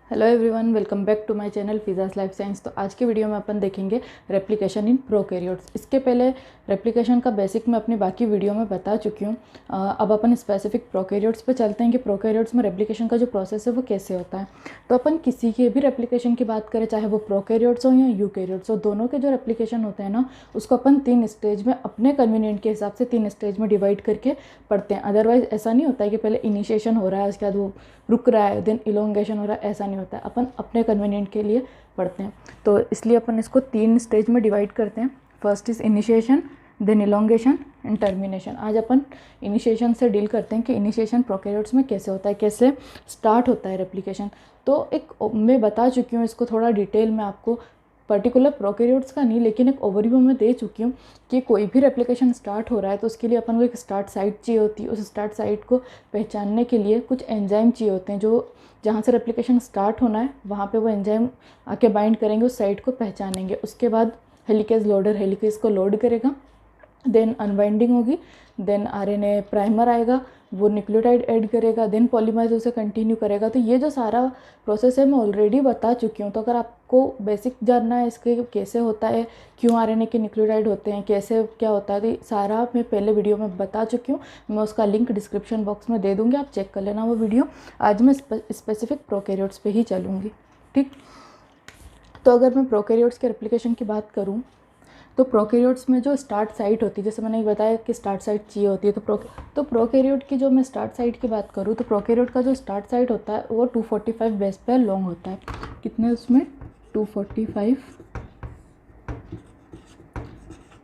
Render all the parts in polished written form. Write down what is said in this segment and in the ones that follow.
Hello everyone, welcome back to my channel फिजास life science. तो आज की वीडियो में अपन देखेंगे रेप्लिकेशन इन प्रोकैरियोट्स। इसके पहले रेप्लिकेशन का बेसिक मैं अपनी बाकी वीडियो में बता चुकी हूँ। अब अपन स्पेसिफिक प्रोकैरियोट्स पे चलते हैं कि प्रोकैरियोट्स में रेप्लिकेशन का जो प्रोसेस है वो कैसे होता है। तो अपन किसी के भी रेप्लिकेशन की बात करें, चाहे वो प्रोकैरियोट्स हो या यूकैरियोट्स हो, दोनों के जो रेप्लिकेशन होते हैं ना, उसको अपन 3 स्टेज में अपने कन्वीनियंट के हिसाब से 3 स्टेज में डिवाइड करके पढ़ते हैं। अदरवाइज ऐसा नहीं होता है कि पहले इनिशिएशन हो रहा है उसके बाद वो रुक रहा है देन इलोंगेशन हो रहा है, ऐसा नहीं होता है। अपन अपने कन्वीनियंट के लिए पढ़ते हैं, तो इसलिए अपन इसको 3 स्टेज में डिवाइड करते हैं। First is initiation, then elongation and termination. आज अपन इनिशिएशन से डील करते हैं कि इनिशिएशन प्रोकैरियोट्स में कैसे होता है, कैसे स्टार्ट होता है रेप्लिकेशन। तो एक मैं बता चुकी हूँ इसको थोड़ा डिटेल में, आपको पर्टिकुलर प्रोकैरियोट्स का नहीं लेकिन एक ओवरव्यू में दे चुकी हूँ कि कोई भी रेप्लिकेशन स्टार्ट हो रहा है तो उसके लिए अपन को एक स्टार्ट साइट चाहिए होती है। उस स्टार्ट साइट को पहचानने के लिए कुछ एंजाइम चाहिए होते हैं, जो जहाँ से रेप्लिकेशन स्टार्ट होना है वहाँ पे वो एंजाइम आके बाइंड करेंगे, उस साइट को पहचानेंगे। उसके बाद हेलिकेज लोडर हेलिकेज को लोड करेगा, देन अनबाइंडिंग होगी, देन आरएनए प्राइमर आएगा, वो न्यूक्लियोटाइड ऐड करेगा, देन पॉलीमराइज उसे कंटिन्यू करेगा। तो ये जो सारा प्रोसेस है मैं ऑलरेडी बता चुकी हूँ। तो अगर आपको बेसिक जानना है इसके कैसे होता है, क्यों आरएनए के न्यूक्लियोटाइड होते हैं, कैसे क्या होता है, तो सारा मैं पहले वीडियो में बता चुकी हूँ। मैं उसका लिंक डिस्क्रिप्शन बॉक्स में दे दूँगी, आप चेक कर लेना वो वीडियो। आज मैं स्पेसिफिक प्रोकैरियोट्स पे ही चलूँगी, ठीक। तो अगर मैं प्रोकैरियोट्स के रेप्लिकेशन की बात करूँ तो प्रोकैरियोट्स में जो स्टार्ट साइट होती है, जैसे मैंने बताया कि स्टार्ट साइट चाहिए होती है, तो प्रोकैरियोट की जो मैं स्टार्ट साइट की बात करूँ तो प्रोकैरियोट का जो स्टार्ट साइट होता है वो 245 बेस पेयर लॉन्ग होता है। कितने उसमें 245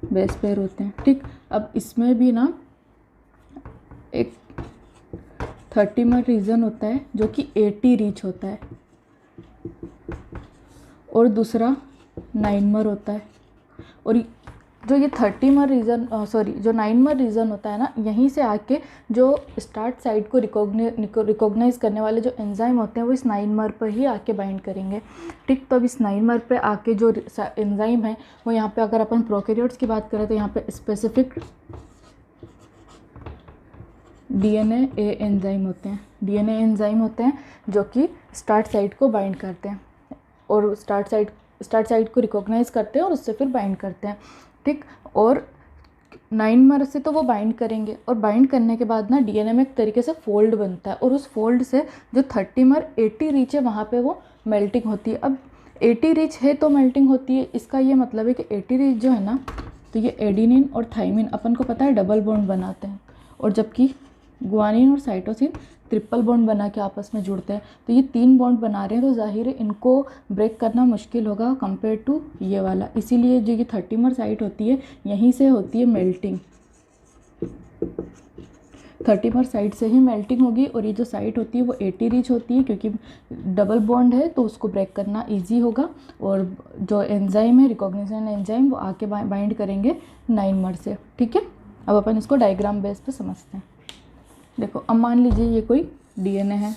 बेस पेयर होते हैं, ठीक। अब इसमें भी ना एक 30 रीजन होता है जो कि 80 रीच होता है, और दूसरा 9 होता है। और जो ये 30 रीजन जो 9 रीजन होता है ना, यहीं से आके जो स्टार्ट साइट को रिकॉग्नाइज करने वाले जो एंजाइम होते हैं वो इस 9 पर ही आके बाइंड करेंगे, ठीक। तो अब इस 9 पे आके जो एंजाइम है वो यहाँ पे, अगर अपन प्रोकैरियोट्स की बात करें तो यहाँ पे स्पेसिफिक डीएनए एंजाइम होते हैं। डीएनए एंजाइम होते हैं जो कि स्टार्ट साइट को बाइंड करते हैं और स्टार्ट साइट को रिकॉग्नाइज करते हैं और उससे फिर बाइंड करते हैं, ठीक। और 9 से तो वो बाइंड करेंगे, और बाइंड करने के बाद ना डीएनए में एक तरीके से फोल्ड बनता है, और उस फोल्ड से जो 80 रीच है वहाँ पे वो मेल्टिंग होती है। अब 80 रीच है तो मेल्टिंग होती है, इसका ये मतलब है कि 80 रीच जो है ना, तो ये एडिनिन और थाइमिन अपन को पता है डबल बॉन्ड बनाते हैं, और जबकि गुआनिन और साइटोसिन ट्रिपल बॉन्ड बना के आपस में जुड़ते हैं। तो ये 3 बॉन्ड बना रहे हैं, तो जाहिर है इनको ब्रेक करना मुश्किल होगा कंपेयर टू ये वाला। इसीलिए जो ये 30 साइट होती है यहीं से होती है मेल्टिंग, 30 साइट से ही मेल्टिंग होगी। और ये जो साइट होती है वो 80 रीच होती है, क्योंकि डबल बॉन्ड है तो उसको ब्रेक करना ईजी होगा। और जो एंजाइम है रिकॉग्निशन एंजाइम, वो आके बाइंड करेंगे 9 से, ठीक है। अब अपन इसको डायग्राम बेस पे समझते हैं। देखो, अब मान लीजिए ये कोई डीएनए है,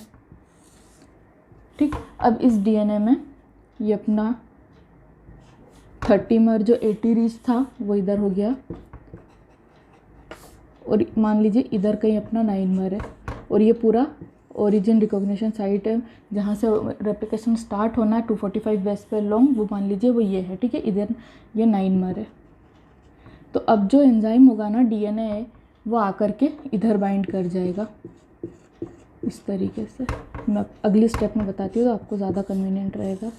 ठीक। अब इस डीएनए में ये अपना 30 जो 80 रीच था वो इधर हो गया, और मान लीजिए इधर कहीं अपना 9 है, और ये पूरा ओरिजिन रिकॉग्निशन साइट है जहाँ से रेप्लिकेशन स्टार्ट होना है 245 बेस पेयर लॉन्ग, वो मान लीजिए वो ये है, ठीक है। इधर ये 9 है। तो अब जो एंजाइम होगा ना डीएनए है वो आकर के इधर बाइंड कर जाएगा इस तरीके से। मैं अगली स्टेप में बताती हूँ तो आपको ज़्यादा कन्वीनियंट रहेगा।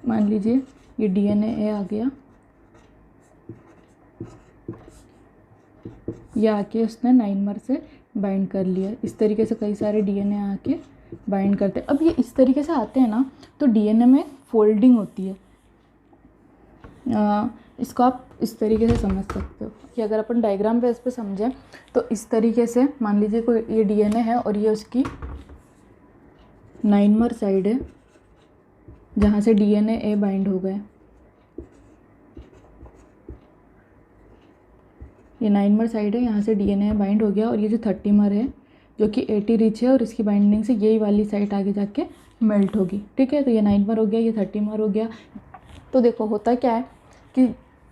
मान लीजिए ये डीएनए आ गया, ये आके उसने 9 से बाइंड कर लिया। इस तरीके से कई सारे डीएनए आके बाइंड करते हैं। अब ये इस तरीके से आते हैं ना, तो डीएनए में फोल्डिंग होती है। इसको आप इस तरीके से समझ सकते हो कि अगर अपन डायग्राम बेस पे समझें तो इस तरीके से मान लीजिए कोई ये डीएनए है और ये उसकी 9 साइड है जहाँ से डीएनए बाइंड हो गए। ये 9 साइड है, यहाँ से डीएनए बाइंड हो गया, और ये जो 30 है जो कि 80 रीच है, और इसकी बाइंडिंग से यही वाली साइट आगे जाके मेल्ट होगी, ठीक है। तो ये 9 हो गया, ये 30 हो गया। तो देखो होता क्या है कि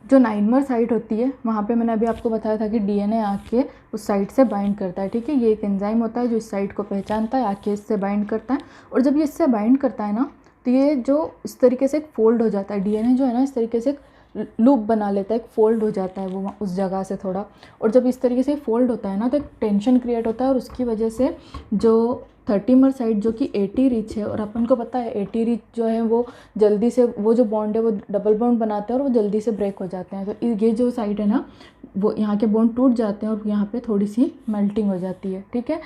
जो 9 साइट होती है वहाँ पे मैंने अभी आपको बताया था कि डीएनए आके उस साइट से बाइंड करता है, ठीक है। ये एक एंजाइम होता है जो इस साइट को पहचानता है, आके इससे बाइंड करता है। और जब ये इससे बाइंड करता है ना, तो ये जो इस तरीके से एक फोल्ड हो जाता है, डीएनए जो है ना इस तरीके से एक लूप बना लेता है, एक फोल्ड हो जाता है वो उस जगह से थोड़ा। और जब इस तरीके से फोल्ड होता है ना, तो एक टेंशन क्रिएट होता है, और उसकी वजह से जो 30 साइट जो कि 80 रीच है, और अपन को पता है 80 रीच जो है वो जल्दी से, वो जो बॉन्ड है वो डबल बॉन्ड बनाते हैं और वो जल्दी से ब्रेक हो जाते हैं। तो ये जो साइट है ना, वो यहाँ के बॉन्ड टूट जाते हैं और यहाँ पे थोड़ी सी मेल्टिंग हो जाती है, ठीक है।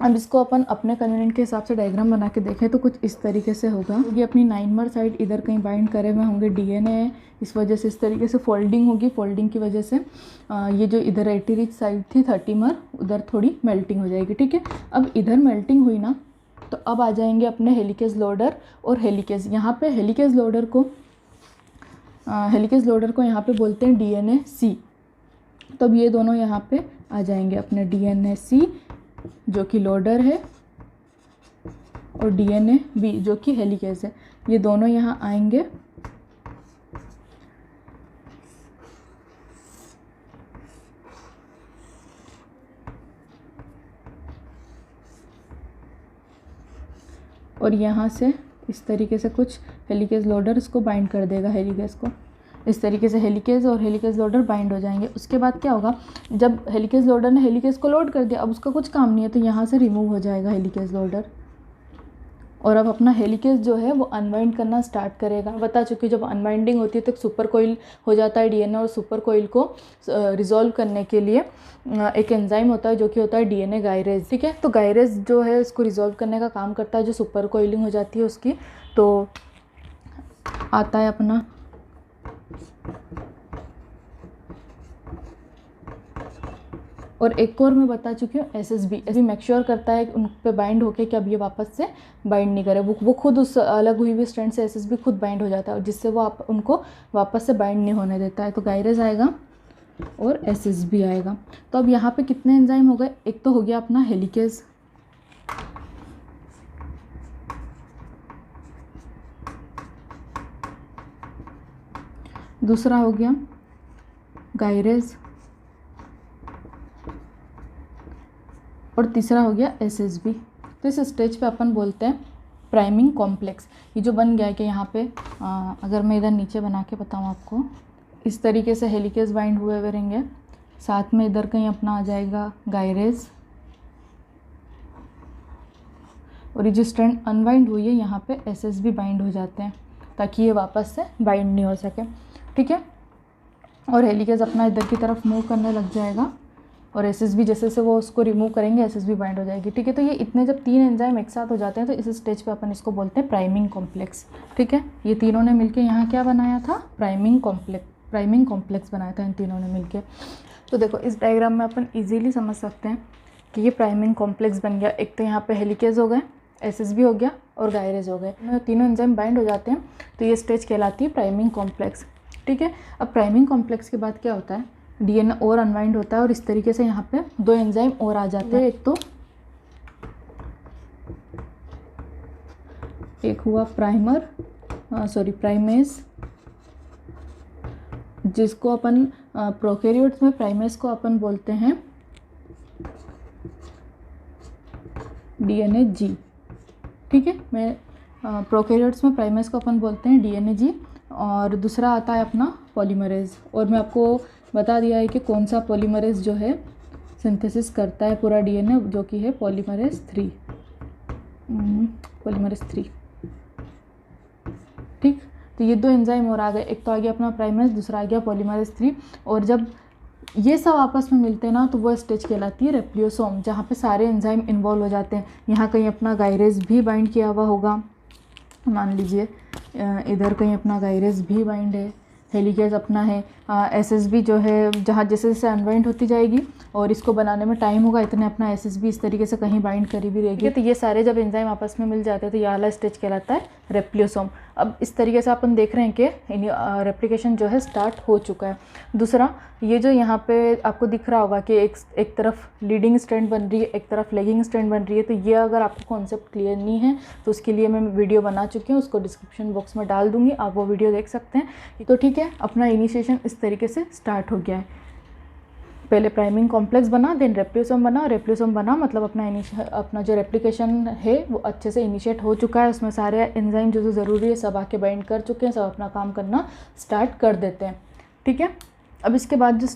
अब इसको अपन अपने कन्वीनियंट के हिसाब से डायग्राम बना के देखें तो कुछ इस तरीके से होगा। ये अपनी 9 साइड इधर कहीं बाइंड करे हुए होंगे, डीएनए इस वजह से इस तरीके से फोल्डिंग होगी, फोल्डिंग की वजह से ये जो इधर 80 रिच साइड थी 30 उधर थोड़ी मेल्टिंग हो जाएगी, ठीक है। अब इधर मेल्टिंग हुई ना, तो अब आ जाएंगे अपने हेलिकेज लोडर और हेलिकेज। यहाँ पे हेलिकेज लोडर को यहाँ पे बोलते हैं डीएनए सी। तब ये दोनों यहाँ पे आ जाएंगे अपने डीएनए सी जो कि लोडर है, और डीएनए बी जो कि हेलिकेज है, ये दोनों यहाँ आएंगे। और यहाँ से इस तरीके से कुछ हेलिकेज लोडर इसको बाइंड कर देगा, हेलिकेज को इस तरीके से हेलिकेज और हेलिकेज लोडर बाइंड हो जाएंगे। उसके बाद क्या होगा, जब हेलिकेज लोडर ने हेलिकेज को लोड कर दिया, अब उसका कुछ काम नहीं है, तो यहाँ से रिमूव हो जाएगा हेलिकेज लोडर, और अब अपना हेलिकेज जो है वो अनवाइंड करना स्टार्ट करेगा। बता चुकी, जब अनवाइंडिंग होती है तो सुपर कोइल हो जाता है डीएनए, और सुपर कोइल को रिजॉल्व करने के लिए एक एंजाइम होता है जो कि होता है डीएनए गायरेज, ठीक है। तो गायरेज जो है इसको रिजॉल्व करने का काम करता है, जो सुपर कोइलिंग हो जाती है उसकी। तो आता है अपना और एक और मैं बता चुकी हूँ एसएसबी। ऐसे मेक श्योर करता है उन पे बाइंड होके कि अब ये वापस से बाइंड नहीं करे, वो खुद उस अलग हुई हुई स्ट्रैंड से एसएसबी खुद बाइंड हो जाता है, जिससे वो आप उनको वापस से बाइंड नहीं होने देता है। तो गायरेज आएगा और एसएसबी आएगा। तो अब यहाँ पे कितने एंजाइम हो गए, एक तो हो गया अपना हेलिकेज, दूसरा हो गया गायरेज, और तीसरा हो गया एसएसबी। तो इस स्टेज पे अपन बोलते हैं प्राइमिंग कॉम्प्लेक्स। ये जो बन गया है कि यहाँ पे अगर मैं इधर नीचे बना के बताऊँ आपको, इस तरीके से हेलिकेज बाइंड हुए हुए रहेंगे, साथ में इधर कहीं अपना आ जाएगा गायरेज, और ये जो स्ट्रैंड अनबाइंड हुई है यहाँ पे एसएसबी बाइंड हो जाते हैं, ताकि ये वापस से बाइंड नहीं हो सके, ठीक है। और हेलिकेज अपना इधर की तरफ मूव करने लग जाएगा, और एसएसबी जैसे से वो उसको रिमूव करेंगे एसएसबी बाइंड हो जाएगी, ठीक है। तो ये इतने जब 3 एंजाइम एक साथ हो जाते हैं तो इस स्टेज पे अपन इसको बोलते हैं प्राइमिंग कॉम्प्लेक्स, ठीक है। ये तीनों ने मिलके यहाँ क्या बनाया था, प्राइमिंग कॉम्प्लेक्स बनाया था इन तीनों ने मिलके। तो देखो इस डायग्राम में अपन इजीली समझ सकते हैं कि ये प्राइमिंग कॉम्प्लेक्स बन गया। एक तो यहाँ पे हेलिकेज हो गए, एसएसबी हो गया और गायरेज हो गए, तीनों एंजाइम बाइंड हो जाते हैं, तो ये स्टेज कहलाती है प्राइमिंग कॉम्प्लेक्स, ठीक है। अब प्राइमिंग कॉम्प्लेक्स के बाद क्या होता है, डीएनए और अनवाइंड होता है, और इस तरीके से यहाँ पे 2 एंजाइम और आ जाते हैं। एक हुआ प्राइमेज, जिसको अपन प्रोकैरियोट्स में प्राइमेज को अपन बोलते हैं डीएनए जी, ठीक है। मैं प्रोकैरियोट्स में प्राइमेज को अपन बोलते हैं डीएनए जी। और दूसरा आता है अपना पॉलीमरेज, और मैं आपको बता दिया है कि कौन सा पॉलीमरेज जो है सिंथेसिस करता है पूरा डीएनए, जो कि है पॉलीमरेज 3, ठीक। तो ये 2 एंजाइम और आ गए, एक तो आ गया अपना प्राइमेज, दूसरा आ गया पॉलीमरेज 3। और जब ये सब आपस में मिलते हैं ना, तो वो स्टेज कहलाती है रेप्लियोसोम, जहाँ पे सारे एंजाइम इन्वॉल्व हो जाते हैं। यहाँ कहीं अपना गायरेज भी बाइंड किया हुआ होगा, मान लीजिए इधर कहीं अपना गायरेज भी बाइंड है, हेलिकेज अपना है, एसएसबी जो है जहाँ जैसे जैसे अनबाइंड होती जाएगी और इसको बनाने में टाइम होगा, इतने अपना एसएसबी इस तरीके से कहीं बाइंड करी भी रहेगी। तो ये सारे जब एंजाइम आपस में मिल जाते हैं तो ये वाला स्टेज कहलाता है रेप्लियोसोम। अब इस तरीके से अपन देख रहे हैं कि रेप्लिकेशन जो है स्टार्ट हो चुका है। दूसरा, ये जो यहाँ पे आपको दिख रहा होगा कि एक तरफ लीडिंग स्ट्रैंड बन रही है, एक तरफ लेगिंग स्ट्रैंड बन रही है। तो ये अगर आपको कॉन्सेप्ट क्लियर नहीं है तो उसके लिए मैं वीडियो बना चुकी हूँ, उसको डिस्क्रिप्शन बॉक्स में डाल दूँगी, आप वो वीडियो देख सकते हैं। तो ठीक है, है, अपना इनिशिएशन इस तरीके से स्टार्ट हो गया है। पहले प्राइमिंग कॉम्प्लेक्स बना, देन रेप्लियोसोम बना, रेप्लियोसोम बना मतलब अपना जो रेप्लिकेशन है वो अच्छे से इनिशिएट हो चुका है, उसमें सारे एंजाइम जो ज़रूरी है सब आके बाइंड कर चुके हैं, सब अपना काम करना स्टार्ट कर देते हैं। ठीक है, अब इसके बाद जो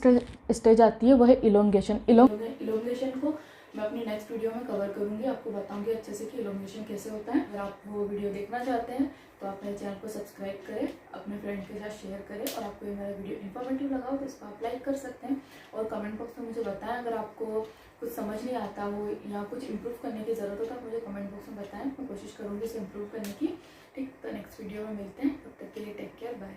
स्टेज आती है वो है इलोंगेशन। इलोंगेशन को मैं अपनी नेक्स्ट वीडियो में कवर करूँगी, आपको बताऊँगी अच्छे से कि इलोंगेशन कैसे होता है। अगर आप वो वीडियो देखना चाहते हैं तो आप मेरे चैनल को सब्सक्राइब करें, अपने फ्रेंड के साथ शेयर करें, और आपको ये मेरा वीडियो इन्फॉर्मेटिव लगा हो तो इसको आप लाइक कर सकते हैं। और कमेंट बॉक्स में मुझे बताएं अगर आपको कुछ समझ नहीं आता हो या कुछ इम्प्रूव करने की ज़रूरत हो तो आप मुझे कमेंट बॉक्स में बताएं, मैं कोशिश करूँगी इसे इम्प्रूव करने की। ठीक, तो नेक्स्ट वीडियो में मिलते हैं, तब तक के लिए टेक केयर, बाय।